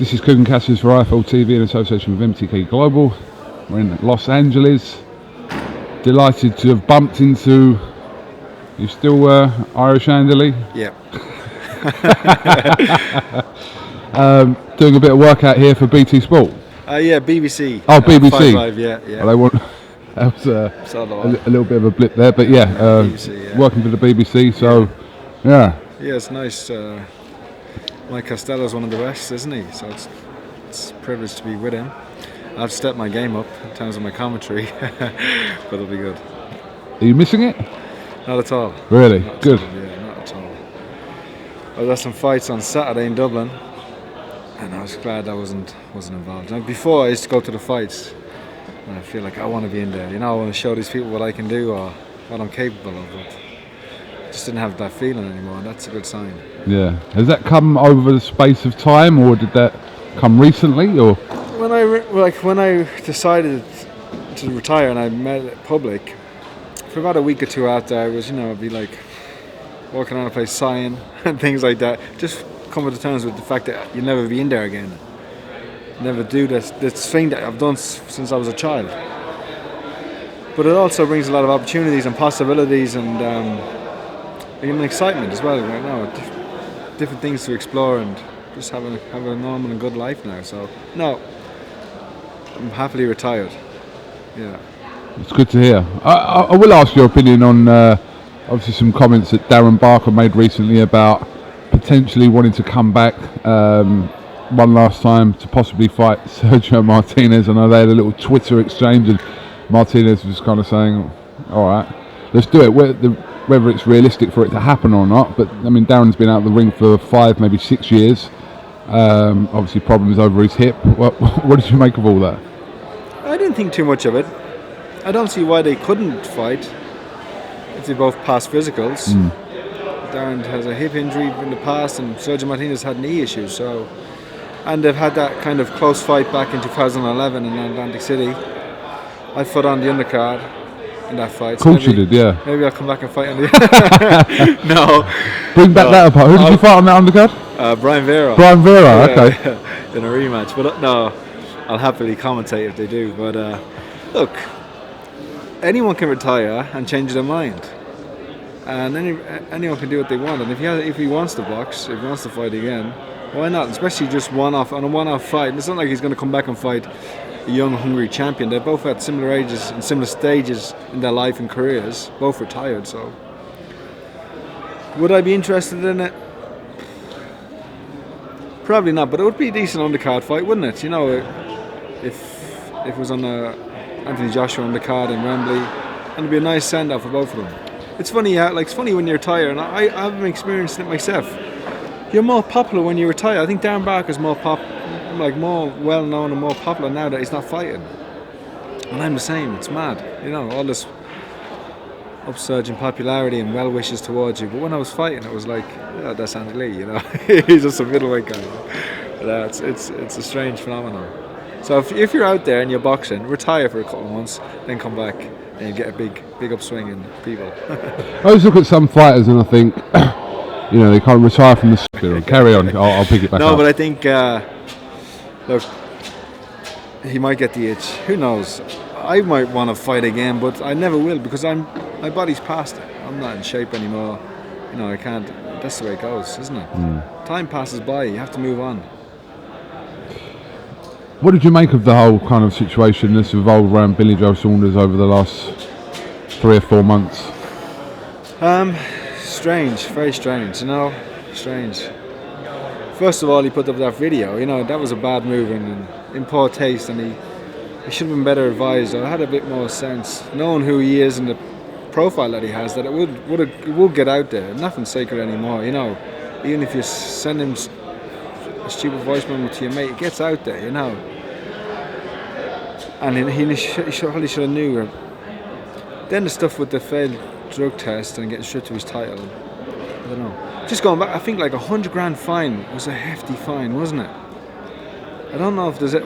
This is KUGAN CASSIUS for IFL TV in association with MTK Global. We're in Los Angeles. Delighted to have bumped into. You still Irish Andy? Yeah. Doing a bit of workout here for BT Sport. Yeah, BBC. Oh, BBC. 5 Live, yeah. Well, they want. That was a little bit of a blip there, but yeah, BBC, yeah. Working for the BBC, so yeah. Yeah, it's nice. Mike Costello's one of the best, isn't he? So it's a privilege to be with him. I've stepped my game up in terms of my commentary, but it'll be good. Are you missing it? Not at all. Really? Not good. All, yeah, not at all. I was at some fights on Saturday in Dublin, and I was glad I wasn't involved. Now, before I used to go to the fights, and I feel like I want to be in there. You know, I want to show these people what I can do or what I'm capable of. But just didn't have that feeling anymore, and that's a good sign. Yeah. Has that come over the space of time, or did that come recently, or? When I decided to retire and I made it public, for about a week or two after, I was, I'd be like walking around a place sighing and things like that. Just coming to terms with the fact that you'll never be in there again. Never do this thing that I've done since I was a child. But it also brings a lot of opportunities and possibilities and excitement as well right now. Different things to explore and just have a normal and good life now. So no, I'm happily retired. Yeah. It's good to hear. I will ask your opinion on obviously some comments that Darren Barker made recently about potentially wanting to come back one last time to possibly fight Sergio Martinez. I know they had a little Twitter exchange and Martinez was kind of saying, all right, let's do it. Whether it's realistic for it to happen or not, but I mean, Darren's been out of the ring for 5, maybe 6 years. Obviously problems over his hip. What did you make of all that? I didn't think too much of it. I don't see why they couldn't fight if they both passed physicals. Darren has a hip injury in the past and Sergio Martinez had knee issues, and they've had that kind of close fight back in 2011 in Atlantic City. I fought on the undercard in that fight. Of course you did, yeah. Maybe I'll come back and fight on the No. Bring back that apart. Who did you fight on that undercard? Brian Vera. Brian Vera, okay. In a rematch. But no, I'll happily commentate if they do. But look, anyone can retire and change their mind. And anyone can do what they want. And if he wants to box, if he wants to fight again, why not? Especially just on a one-off fight. It's not like he's going to come back and fight a young, hungry champion. They're both at similar ages and similar stages in their life and careers. Both retired, so would I be interested in it? Probably not, but it would be a decent undercard fight, wouldn't it? If it was on a Anthony Joshua undercard in Wembley, and it'd be a nice send-off for both of them. It's funny, it's funny when you retire, and I've experienced it myself. You're more popular when you retire. I think Darren Barker's more more well-known and more popular now that he's not fighting. And I'm the same. It's mad, all this upsurge in popularity and well wishes towards you. But when I was fighting, it was like, yeah, that's Andy Lee, he's just a middleweight guy. But it's a strange phenomenon. So if you're out there and you're boxing, retire for a couple of months, then come back and you get a big upswing in people. I always look at some fighters and I think, they can't retire from the spirit. Carry on. I'll pick it back up. No, but I think, look, he might get the itch. Who knows? I might want to fight again, but I never will because my body's past it. I'm not in shape anymore. I can't. That's the way it goes, isn't it? Time passes by. You have to move on. What did you make of the whole kind of situation that's evolved around Billy Joe Saunders over the last 3 or 4 months? Strange, very strange. Strange. First of all, he put up that video. That was a bad move and in poor taste, and he should have been better advised or had a bit more sense, knowing who he is and the profile that he has, that it would get out there. Nothing's sacred anymore. Even if you send him a stupid voice memo to your mate, it gets out there. And he probably should have knew. Then the stuff with the failed drug test and getting stripped to his title. I don't know. Just going back, I think like $100,000 fine was a hefty fine, wasn't it? I don't know if there's I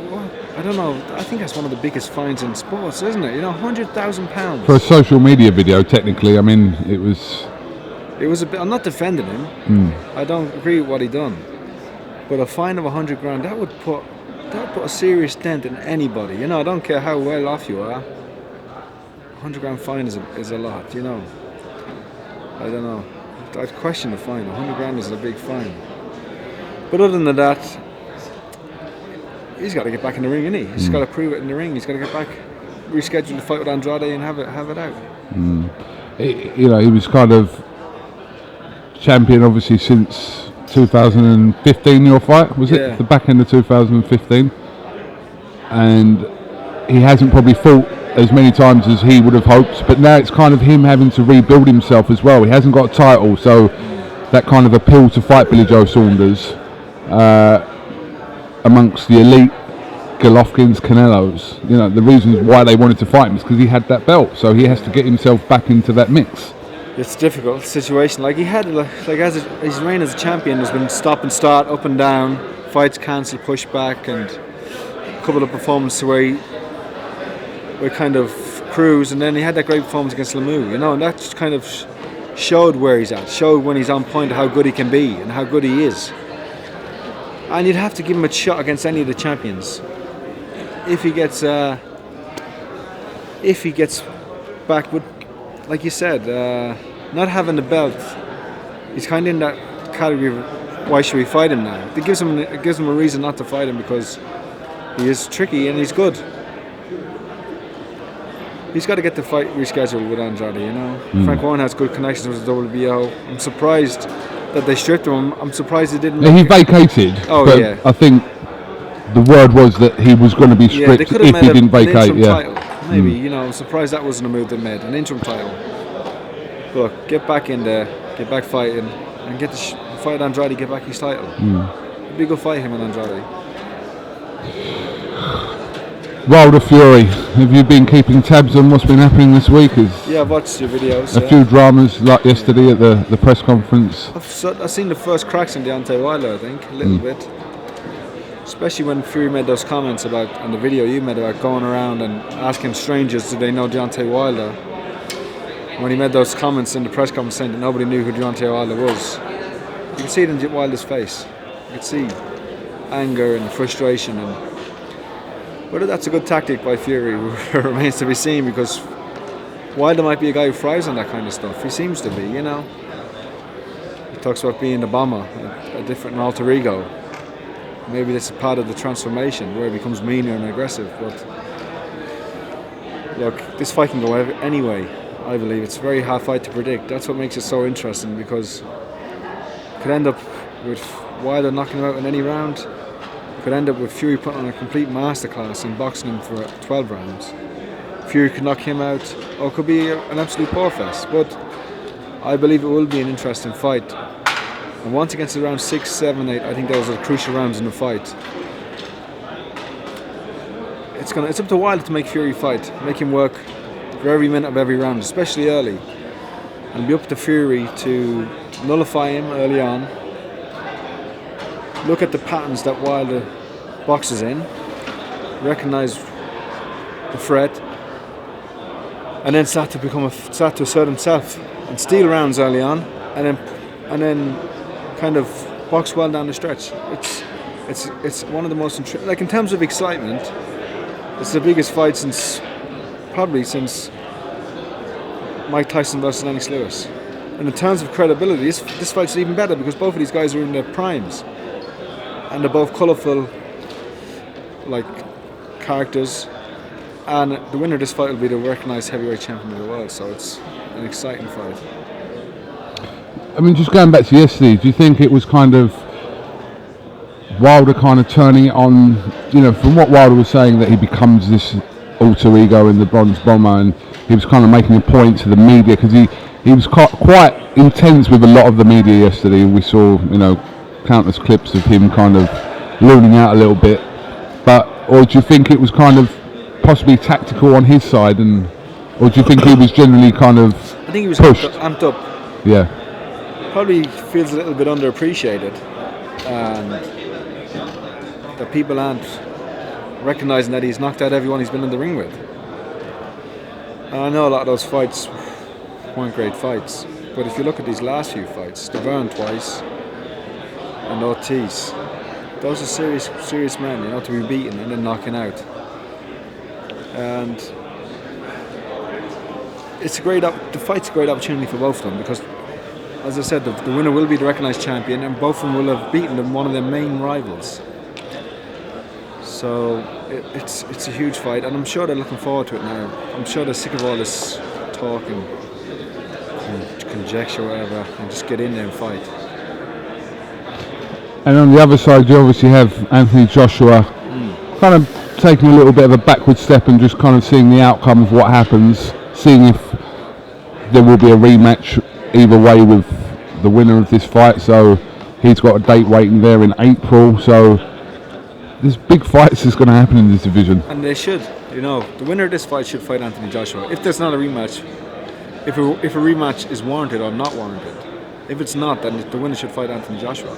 don't know. I think that's one of the biggest fines in sports, isn't it? £100,000 for a social media video. Technically, I mean, it was a bit. I'm not defending him. I don't agree with what he done. But a fine of 100 grand, that would put a serious dent in anybody. You know, I don't care how well off you are. 100 grand fine is a lot. You know, I don't know. I'd question the fine. 100 grand is a big fine. But other than that, he's got to get back in the ring, isn't he? He's got to prove it in the ring. He's got to get back, reschedule the fight with Andrade, and have it out. You know, he was kind of champion, obviously, since 2015. Your fight, was it the back end of 2015? And he hasn't probably fought as many times as he would have hoped, but now it's kind of him having to rebuild himself as well. He hasn't got a title, so that kind of appeal to fight Billy Joe Saunders amongst the elite Golovkins, Canelos. You know, the reasons why they wanted to fight him is because he had that belt, so he has to get himself back into that mix. It's a difficult situation. Like he had, as his reign as a champion has been stop and start, up and down, fights cancelled, pushed back, and a couple of performances where he kind of cruised, and then he had that great performance against Lemieux, you know, and that just kind of showed where he's at, showed when he's on point how good he can be and how good he is. And you'd have to give him a shot against any of the champions. If he gets back with, like you said, not having the belt, he's kind of in that category of why should we fight him now? It gives him a reason not to fight him because he is tricky and he's good. He's got to get the fight rescheduled with Andrade, you know. Frank Warren has good connections with the WBO. I'm surprised that they stripped him. I'm surprised he didn't. He vacated. But I think the word was that he was going to be stripped if he didn't vacate. Title. Maybe, you know, I'm surprised that wasn't a move they made. An interim title. Look, get back in there, get back fighting, and get the fight Andrade, get back his title. It'd be a good fight, him and Andrade. Wilder Fury, have you been keeping tabs on what's been happening this week? I've watched your videos. A few dramas like yesterday at the press conference. I've seen the first cracks in Deontay Wilder, I think, a little bit. Especially when Fury made those comments about, and the video you made about going around and asking strangers do they know Deontay Wilder. When he made those comments in the press conference saying that nobody knew who Deontay Wilder was. You can see it in Wilder's face. You can see anger and frustration, and whether that's a good tactic by Fury remains to be seen, because Wilder might be a guy who thrives on that kind of stuff. He seems to be, you know. He talks about being the bomber, a different alter ego. Maybe that's a part of the transformation where he becomes meaner and aggressive. But look, this fight can go anyway. I believe it's a very hard fight to predict. That's what makes it so interesting, because it could end up with Wilder knocking him out in any round. Could end up with Fury putting on a complete masterclass and boxing him for 12 rounds. Fury could knock him out, or it could be an absolute bore fest. But I believe it will be an interesting fight. And once it gets to round 6, 7, 8, I think those are the crucial rounds in the fight. It's up to Wilder to make Fury fight, make him work for every minute of every round, especially early. And it'll be up to Fury to nullify him early on. Look at the patterns that Wilder boxes in, recognise the threat, and then start to assert himself and steal rounds early on, and then kind of box well down the stretch. It's one of the most like in terms of excitement, it's the biggest fight since Mike Tyson versus Lennox Lewis. And in terms of credibility, this fight's even better because both of these guys are in their primes. And they're both colourful, like, characters. And the winner of this fight will be the recognised heavyweight champion of the world. So it's an exciting fight. I mean, just going back to yesterday, do you think it was kind of Wilder kind of turning it on, you know, from what Wilder was saying, that he becomes this alter ego in the Bronze Bomber, and he was kind of making a point to the media, because he was quite intense with a lot of the media yesterday. We saw, you know, countless clips of him kind of looning out a little bit, or do you think it was kind of possibly tactical on his side, or do you think he was generally kind of I think he was pushed? amped up. Yeah. Probably feels a little bit underappreciated, and that people aren't recognising that he's knocked out everyone he's been in the ring with. And I know a lot of those fights weren't great fights, but if you look at these last few fights, Deverne twice and Ortiz, those are serious men, you know, to be beaten and then knocking out. And it's the fight's a great opportunity for both of them because, as I said, the winner will be the recognised champion, and both of them will have beaten one of their main rivals. So it's a huge fight, and I'm sure they're looking forward to it now. I'm sure they're sick of all this talk and conjecture, or whatever, and just get in there and fight. And on the other side, you obviously have Anthony Joshua, kind of taking a little bit of a backward step and just kind of seeing the outcome of what happens, seeing if there will be a rematch either way with the winner of this fight. So he's got a date waiting there in April. So there's big fights that's going to happen in this division. And they should, you know, the winner of this fight should fight Anthony Joshua. If there's not a rematch, if a rematch is warranted or not warranted, if it's not, then the winner should fight Anthony Joshua.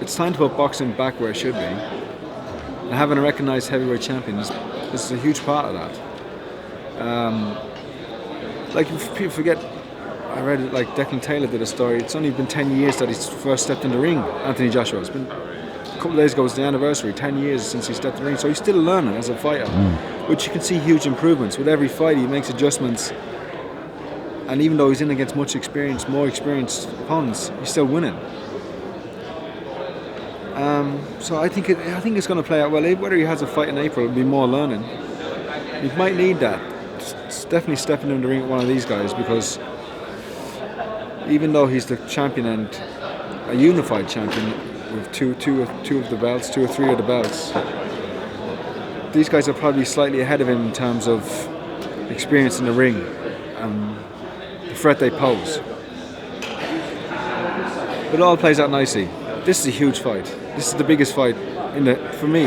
It's time to put boxing back where it should be. And having a recognised heavyweight champion is a huge part of that. Like, people forget, I read it, like Declan Taylor did a story. It's only been 10 years that he's first stepped in the ring, Anthony Joshua. It's been a couple of days ago, was the anniversary, 10 years since he stepped in the ring. So he's still learning as a fighter, which you can see huge improvements. With every fight, he makes adjustments. And even though he's in against more experienced opponents, he's still winning. So I think it's going to play out well. Whether he has a fight in April, it'll be more learning. He might need that. It's definitely stepping in the ring with one of these guys, because even though he's the champion and a unified champion with two of the belts, 2 or 3 of the belts, these guys are probably slightly ahead of him in terms of experience in the ring and the threat they pose. But it all plays out nicely. This is a huge fight. This is the biggest fight for me,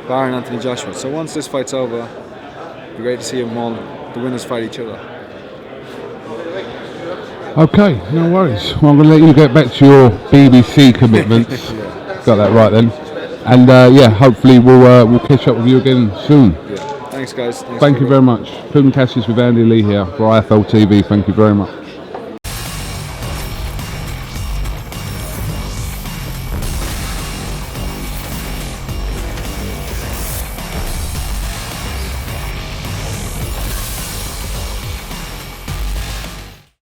barring Anthony Joshua. So once this fight's over, it'll be great to see them all, the winners, fight each other. Okay, no worries. Well, I'm going to let you get back to your BBC commitments. Yeah. Got that right then. And hopefully we'll catch up with you again soon. Yeah. Thanks, guys. Thank you very much. Film CASSIUS with Andy Lee here for IFL TV. Thank you very much.